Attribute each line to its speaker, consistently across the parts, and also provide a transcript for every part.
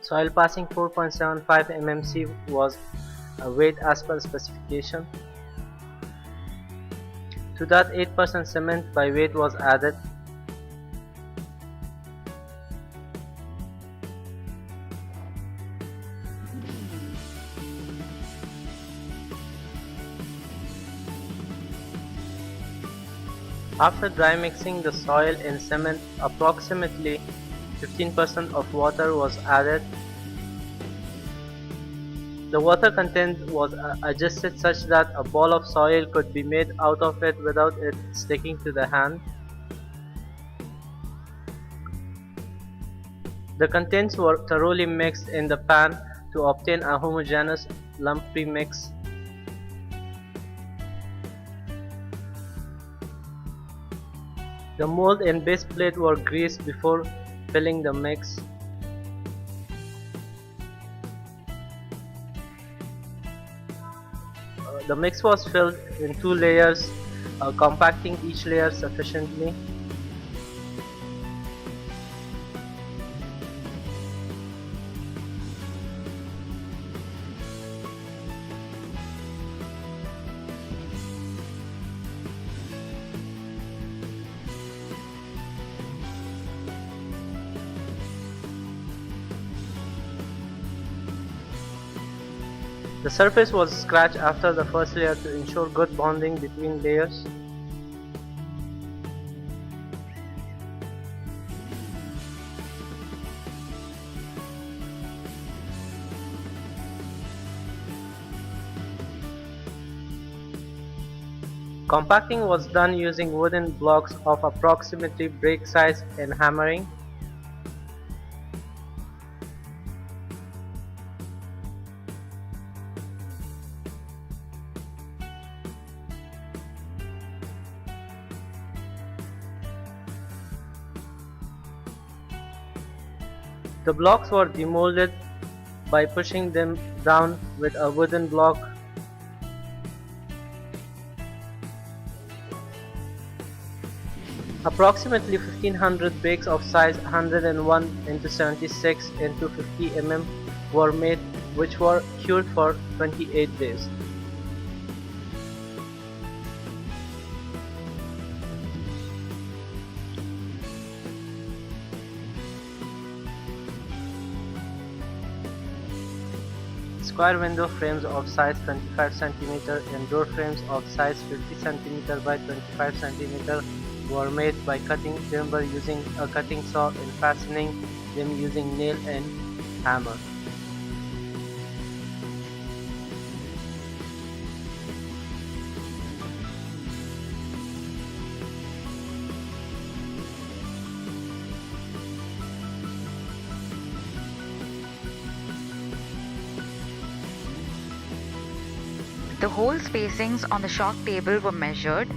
Speaker 1: Soil passing 4.75 mmc was weight as per specification. To that 8% cement by weight was added. After dry mixing the soil and cement, approximately 15% of water was added. The water content was adjusted such that a ball of soil could be made out of it without it sticking to the hand. The contents were thoroughly mixed in the pan to obtain a homogeneous lumpy mix. The mold and base plate were greased before filling the mix. The mix was filled in two layers, compacting each layer sufficiently. The surface was scratched after the first layer to ensure good bonding between layers. Compacting was done using wooden blocks of approximately brick size and hammering. The blocks were demolded by pushing them down with a wooden block. Approximately 1500 bricks of size 101 into 76 into 50 mm were made, which were cured for 28 days. Square window frames of size 25 cm and door frames of size 50 cm by 25 cm were made by cutting timber using a cutting saw and fastening them using nail and hammer.
Speaker 2: The hole spacings on the shock table were measured.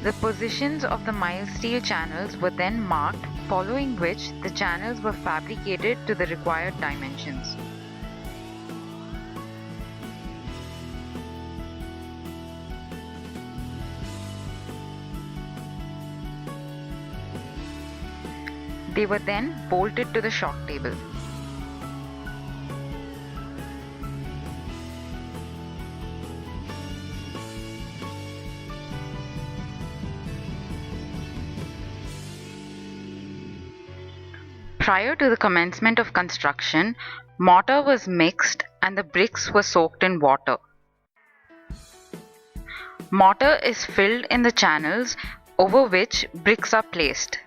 Speaker 2: The positions of the mild steel channels were then marked, following which the channels were fabricated to the required dimensions. They were then bolted to the shock table. Prior to the commencement of construction, mortar was mixed and the bricks were soaked in water. Mortar is filled in the channels over which bricks are placed.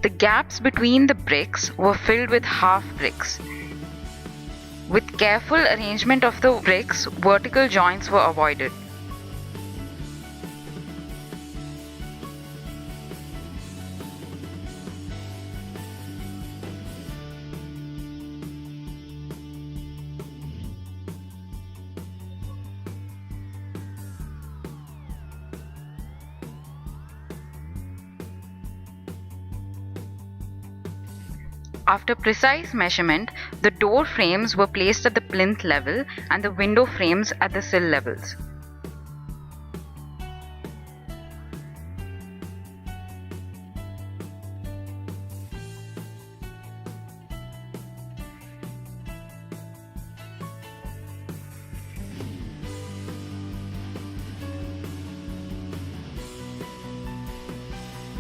Speaker 2: The gaps between the bricks were filled with half bricks. With careful arrangement of the bricks, vertical joints were avoided. After precise measurement, the door frames were placed at the plinth level and the window frames at the sill levels.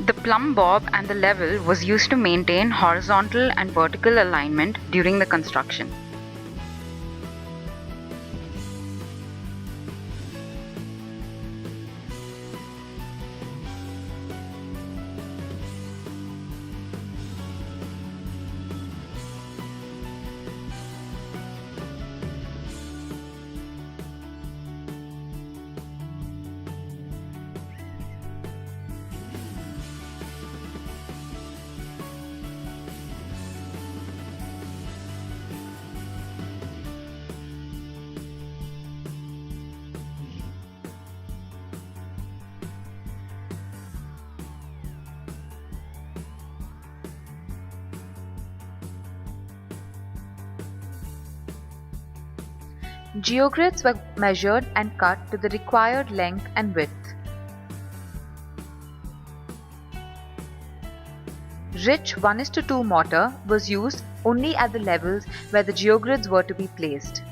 Speaker 2: The plumb bob and the level was used to maintain horizontal and vertical alignment during the construction.
Speaker 3: Geogrids were measured and cut to the required length and width. Rich 1:2 mortar was used only at the levels where the geogrids were to be placed.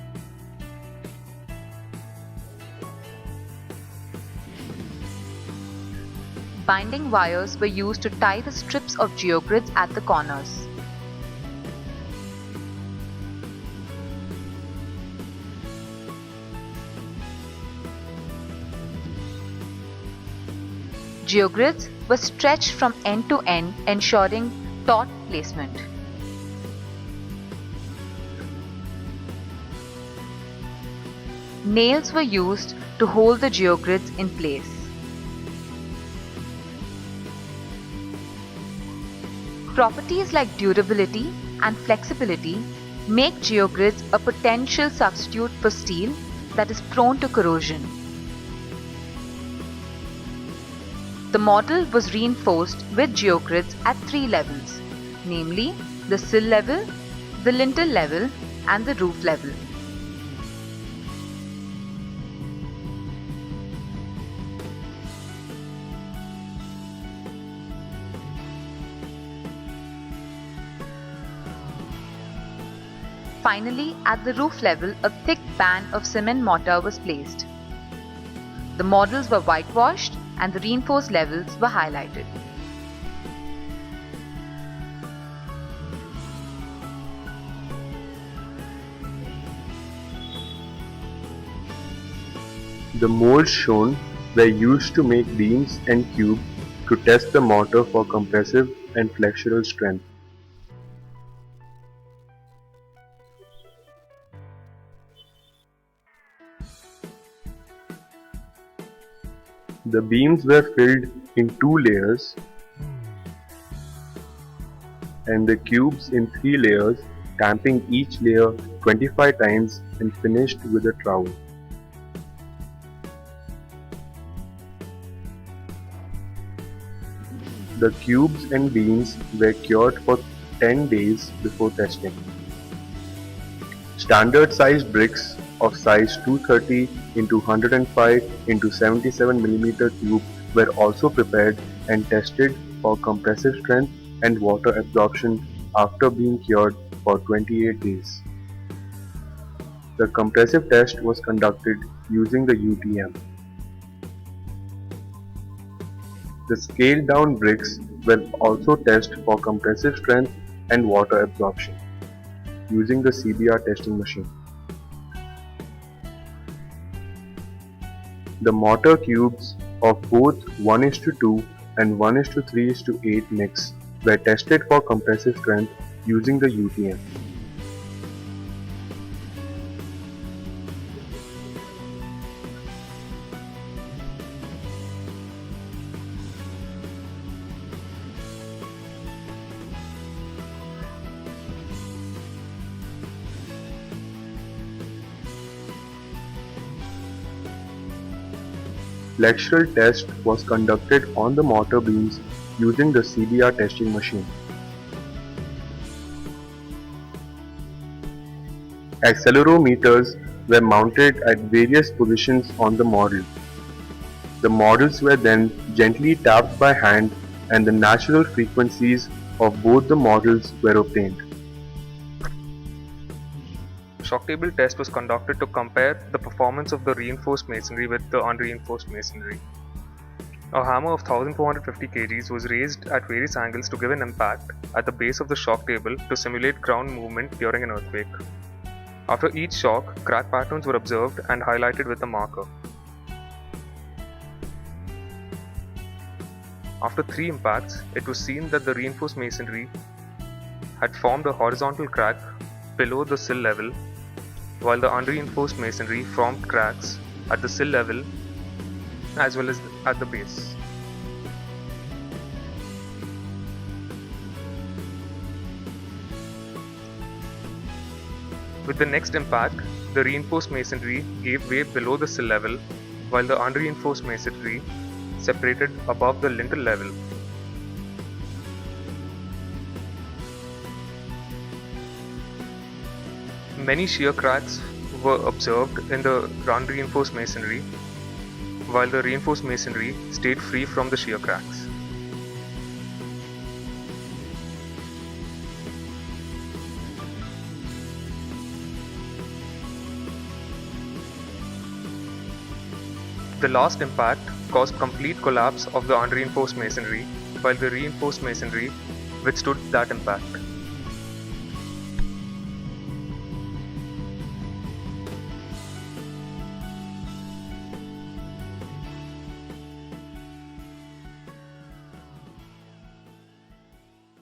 Speaker 3: Binding wires were used to tie the strips of geogrids at the corners. Geogrids were stretched from end to end, ensuring taut placement. Nails were used to hold the geogrids in place. Properties like durability and flexibility make geogrids a potential substitute for steel that is prone to corrosion. The model was reinforced with geogrids at 3 levels, namely the sill level, the lintel level, and the roof level. Finally, at the roof level, a thick band of cement mortar was placed. The models were whitewashed and the reinforced levels were highlighted.
Speaker 4: The molds shown were used to make beams and cubes to test the mortar for compressive and flexural strength. The beams were filled in 2 layers and the cubes in 3 layers, tamping each layer 25 times and finished with a trowel. The cubes and beams were cured for 10 days before testing. Standard sized bricks of size 230 into 105 into 77 mm cube were also prepared and tested for compressive strength and water absorption after being cured for 28 days. The compressive test was conducted using the UTM. The scaled down bricks were also tested for compressive strength and water absorption using the CBR testing machine. The mortar cubes of both 1:2 and 1:3:8 mix were tested for compressive strength using the UTM. Flexural test was conducted on the mortar beams using the CBR testing machine. Accelerometers were mounted at various positions on the model. The models were then gently tapped by hand and the natural frequencies of both the models were obtained.
Speaker 5: Shock table test was conducted to compare the performance of the reinforced masonry with the unreinforced masonry. A hammer of 1450 kg was raised at various angles to give an impact at the base of the shock table to simulate ground movement during an earthquake. After each shock, crack patterns were observed and highlighted with a marker. After 3 impacts, it was seen that the reinforced masonry had formed a horizontal crack below the sill level, while the unreinforced masonry formed cracks at the sill level as well as at the base. With the next impact, the reinforced masonry gave way below the sill level, while the unreinforced masonry separated above the lintel level. Many shear cracks were observed in the unreinforced masonry, while the reinforced masonry stayed free from the shear cracks. The last impact caused complete collapse of the unreinforced masonry, while the reinforced masonry withstood that impact.